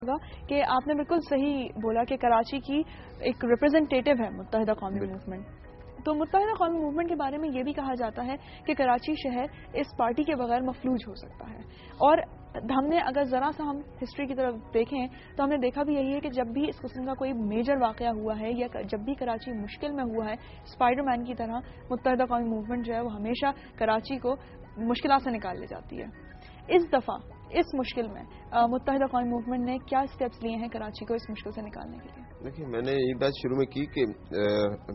ہوگا کہ آپ نے بالکل صحیح بولا کہ کراچی کی ایک ریپرزینٹیٹو ہے متحدہ قومی موومنٹ. تو متحدہ قومی موومنٹ کے بارے میں یہ بھی کہا جاتا ہے کہ کراچی شہر اس پارٹی کے بغیر مفلوج ہو سکتا ہے. اور ہم نے اگر ذرا سا ہم ہسٹری کی طرف دیکھیں تو ہم نے دیکھا بھی یہی ہے کہ جب بھی اس قسم کا کوئی میجر واقعہ ہوا ہے یا جب بھی کراچی مشکل میں ہوا ہے، اسپائڈر مین کی طرح متحدہ قومی موومنٹ جو ہے وہ ہمیشہ کراچی کو مشکلات سے نکال لے جاتی ہے. اس دفعہ اس مشکل میں متحدہ قومی موومنٹ نے کیا اسٹیپس لیے ہیں کراچی کو اس مشکل سے نکالنے کے لیے؟ دیکھیے، میں نے یہ بات شروع میں کی کہ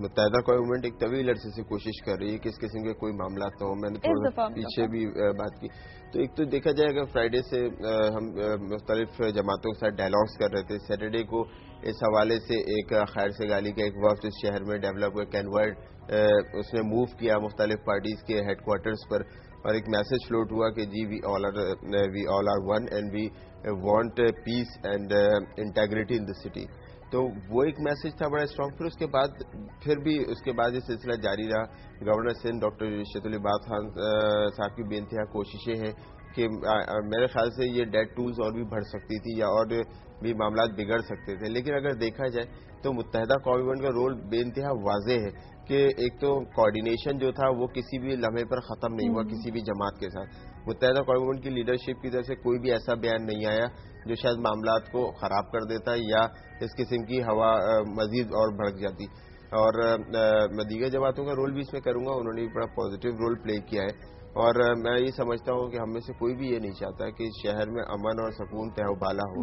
متحدہ قومی موومنٹ ایک طویل عرصے سے کوشش کر رہی ہے کہ اس قسم کے کوئی معاملات نہ ہوں. میں نے تھوڑا پیچھے بھی بات کی. تو ایک تو دیکھا جائے گا فرائیڈے سے ہم مختلف جماعتوں کے ساتھ ڈائلاگس کر رہے تھے. سیٹرڈے کو اس حوالے سے ایک خیر سگالی کا ایک وفد اس شہر میں ڈیولپ ہوا. کینورڈ اس نے موو کیا مختلف پارٹیز کے ہیڈ کوارٹرز پر اور ایک میسج فلوٹ ہوا کہ جی we all are one and we want peace and integrity in the city. تو وہ ایک میسج تھا بڑا اسٹرانگ. پھر اس کے بعد یہ سلسلہ جاری رہا. گورنر سندھ ڈاکٹر رشید العباد خان صاحب کی بے انتہا کوششیں ہیں کہ میرے خیال سے یہ ڈیڈ ٹولز اور بھی بڑھ سکتی تھی یا اور بھی معاملات بگڑ سکتے تھے. لیکن اگر دیکھا جائے تو متحدہ قومی موومنٹ کا رول بے انتہا واضح ہے کہ ایک تو کوارڈینیشن جو تھا وہ کسی بھی لمحے پر ختم نہیں ہوا کسی بھی جماعت کے ساتھ. متحدہ قومی موومنٹ کی لیڈرشپ کی طرف سے کوئی بھی ایسا بیان نہیں آیا جو شاید معاملات کو خراب کر دیتا یا اس قسم کی ہوا مزید اور بڑھ جاتی. اور میں دیگر جماعتوں کا رول بھی اس میں کروں گا. انہوں نے بھی بڑا پازیٹیو رول پلے کیا ہے. اور میں یہ سمجھتا ہوں کہ ہم میں سے کوئی بھی یہ نہیں چاہتا کہ شہر میں امن اور سکون تہ و بالا ہو.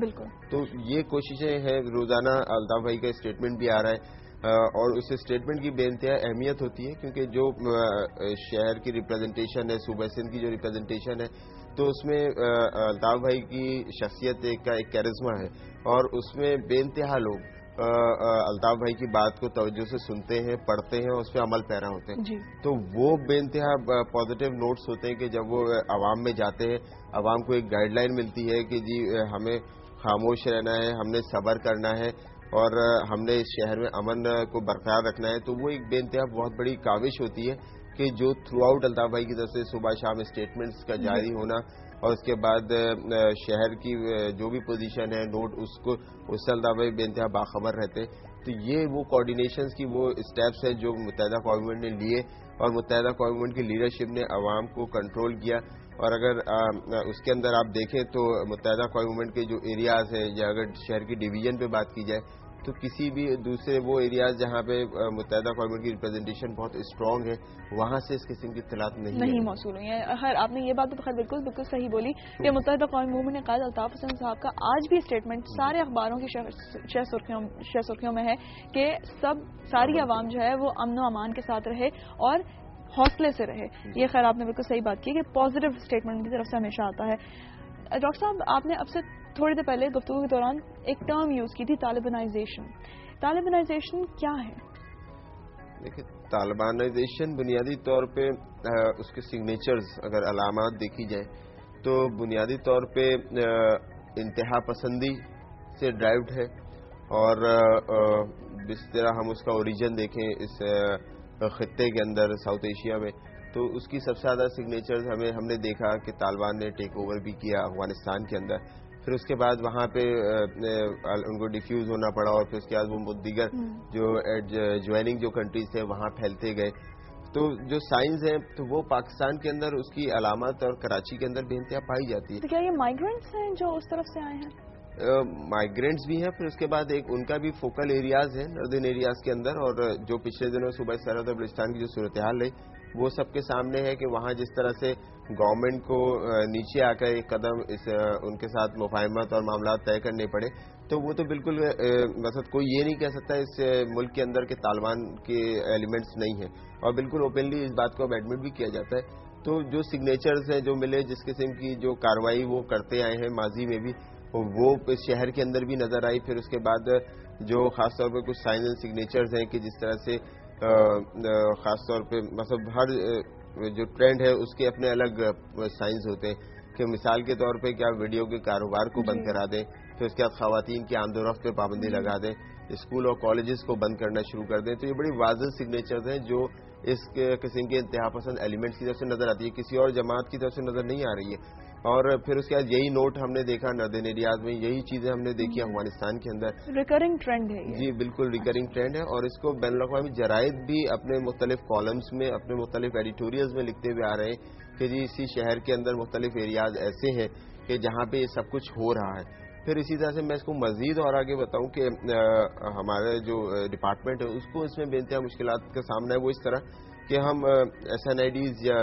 تو یہ کوششیں ہیں. روزانہ الطاف بھائی کا اسٹیٹمنٹ بھی آ رہا ہے اور اس اسٹیٹمنٹ کی بے انتہا اہمیت ہوتی ہے کیونکہ جو شہر کی ریپرزنٹیشن ہے، صوبہ سندھ کی جو ریپرزنٹیشن ہے، تو اس میں الطاف بھائی کی شخصیت کا ایک کیرزما ہے اور اس میں بے انتہا لوگ الطاف بھائی کی بات کو توجہ سے سنتے ہیں، پڑھتے ہیں اور اس پہ عمل پیرا ہوتے ہیں. تو وہ بے انتہا پازیٹیو نوٹس ہوتے ہیں کہ جب وہ عوام میں جاتے ہیں، عوام کو ایک گائیڈ لائن ملتی ہے کہ جی ہمیں خاموش رہنا ہے، ہم نے صبر کرنا ہے اور ہم نے اس شہر میں امن کو برقرار رکھنا ہے. تو وہ ایک بے انتہا بہت بڑی کاوش ہوتی ہے کہ جو تھرو آؤٹ الطاف بھائی کی طرف سے صبح شام اسٹیٹمنٹس کا جاری ہونا اور اس کے بعد شہر کی جو بھی پوزیشن ہے نوٹ اس سے الطاف بھائی بے انتہا باخبر رہتے. تو یہ وہ کوارڈینیشنز کی وہ اسٹیپس ہیں جو متحدہ قومی موومنٹ نے لیے اور متحدہ قومی موومنٹ کی لیڈرشپ نے عوام کو کنٹرول کیا. اور اگر اس کے اندر آپ دیکھیں تو متحدہ قومی موومنٹ کے جو ایریاز ہیں یا اگر شہر کی ڈویژن پہ بات کی جائے تو کسی بھی دوسرے وہ ایریاز جہاں پہ متحدہ قومی موومنٹ کی ریپرزنٹیشن بہت اسٹرانگ ہے وہاں سے اس قسم کی اطلاعات نہیں موصول ہوئی ہیں. خیر آپ نے یہ بات تو بالکل صحیح بولی کہ متحدہ قومی موومنٹ نے قائد الطاف حسین صاحب کا آج بھی اسٹیٹمنٹ سارے اخباروں کی شہ سرخیوں میں ہے کہ ساری عوام جو ہے وہ امن و امان کے ساتھ رہے اور حوصلے سے رہے. یہ خیر آپ نے بالکل صحیح بات کی کہ پازیٹیو اسٹیٹمنٹ کی طرف سے ہمیشہ آتا ہے. ڈاکٹر صاحب آپ نے اب سے تھوڑی دیر پہلے گفتگو کے دوران ایک ٹرم یوز کی تھی طالبانائزیشن. طالبانائزیشن کیا ہے؟ دیکھیں، طالبانائزیشن بنیادی طور پہ اس کے سگنیچرز اگر علامات دیکھی جائیں تو بنیادی طور پہ انتہا پسندی سے ڈرائیوڈ ہے اور جس طرح ہم اس کا اوریجن دیکھیں اس خطے کے اندر ساؤتھ ایشیا میں تو اس کی سب سے زیادہ سگنیچرز ہم نے دیکھا کہ طالبان نے ٹیک اوور بھی کیا افغانستان کے اندر. پھر اس کے بعد وہاں پہ ان کو ڈیفیوز ہونا پڑا اور پھر اس کے بعد وہ دیگر جو جوائننگ جو کنٹریز تھے وہاں پھیلتے گئے. تو جو سائنز ہیں تو وہ پاکستان کے اندر اس کی علامات اور کراچی کے اندر بے انتہا پائی جاتی ہے. تو کیا یہ مائیگرنٹس ہیں جو اس طرف سے آئے ہیں؟ مائیگرینٹس بھی ہیں. پھر اس کے بعد ایک ان کا بھی فوکل ایریاز ہے ناردرن ایریاز کے اندر اور جو پچھلے دنوں صوبہ سرحد اور بلوچستان کی جو صورتحال رہی وہ سب کے سامنے ہے کہ وہاں جس طرح سے گورنمنٹ کو نیچے آ کر ایک قدم ان کے ساتھ مفاہمت اور معاملات طے کرنے پڑے. تو وہ تو بالکل مطلب کوئی یہ نہیں کہہ سکتا اس ملک کے اندر کہ طالبان کے ایلیمنٹس نہیں ہیں اور بالکل اوپنلی اس بات کو اب ایڈمٹ بھی کیا جاتا ہے. تو جو سگنیچرز ہیں جو ملے جس قسم کی جو کارروائی وہ کرتے آئے ہیں ماضی میں بھی وہ شہر کے اندر بھی نظر آئی. پھر اس کے بعد جو خاص طور پہ کچھ سائنز اینڈ سگنیچرز ہیں کہ جس طرح سے خاص طور پہ مطلب ہر جو ٹرینڈ ہے اس کے اپنے الگ سائنز ہوتے ہیں کہ مثال کے طور پہ کیا ویڈیو کے کاروبار کو بند کرا دیں, پھر اس کے بعد خواتین کی آمد و رفت پہ پابندی لگا دیں, اسکول اور کالجز کو بند کرنا شروع کر دیں. تو یہ بڑی واضح سگنیچرز ہیں جو اس قسم کے انتہا پسند ایلیمنٹس کی طرف سے نظر آتی ہے, کسی اور جماعت کی طرف سے نظر نہیں آ رہی ہے. اور پھر اس کے بعد یہی نوٹ ہم نے دیکھا ناردرن ایریاز میں، یہی چیزیں ہم نے دیکھی افغانستان کے اندر. ریکرنگ ٹرینڈ ہے یہ. جی بالکل ریکرنگ ٹرینڈ ہے، اور اس کو بین الاقوامی جرائد بھی اپنے مختلف کالمز میں، اپنے مختلف ایڈیٹوریلز میں لکھتے ہوئے آ رہے ہیں کہ جی اسی شہر کے اندر مختلف ایریاز ایسے ہیں کہ جہاں پہ یہ سب کچھ ہو رہا ہے. پھر اسی طرح سے میں اس کو مزید اور آگے بتاؤں کہ ہمارا جو ڈپارٹمنٹ ہے اس کو اس میں بے انتہا مشکلات کا سامنا ہے. وہ اس طرح کہ ہم SNIDs یا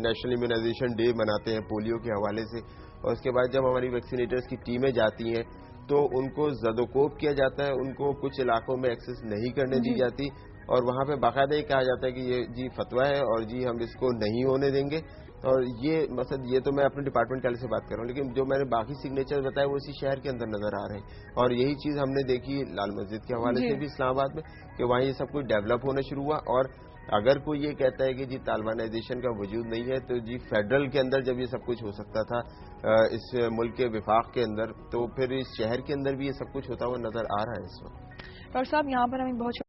نیشنل امیونائزیشن ڈے مناتے ہیں پولیو کے حوالے سے، اور اس کے بعد جب ہماری ویکسینیٹرز کی ٹیمیں جاتی ہیں تو ان کو زد و کوب کیا جاتا ہے، ان کو کچھ علاقوں میں ایکسس نہیں کرنے دی جاتی، اور وہاں پہ باقاعدہ یہ کہا جاتا ہے کہ یہ جی فتویٰ ہے اور جی ہم اس کو نہیں ہونے دیں گے. اور یہ مقصد، یہ تو میں اپنے ڈپارٹمنٹ والے سے بات کر رہا ہوں، لیکن جو میں نے باقی سگنیچر بتایا وہ اسی شہر کے اندر نظر آ رہے ہیں. اور یہی چیز ہم نے دیکھی لال مسجد کے حوالے سے بھی اسلام آباد میں، کہ وہاں یہ سب کچھ ڈیولپ ہونا شروع ہوا. اور اگر کوئی یہ کہتا ہے کہ جی طالبانائزیشن کا وجود نہیں ہے، تو جی فیڈرل کے اندر جب یہ سب کچھ ہو سکتا تھا اس ملک کے وفاق کے اندر، تو پھر اس شہر کے اندر بھی یہ سب کچھ ہوتا ہوا نظر آ رہا ہے اس وقت. ڈاکٹر صاحب یہاں پر ہمیں بہت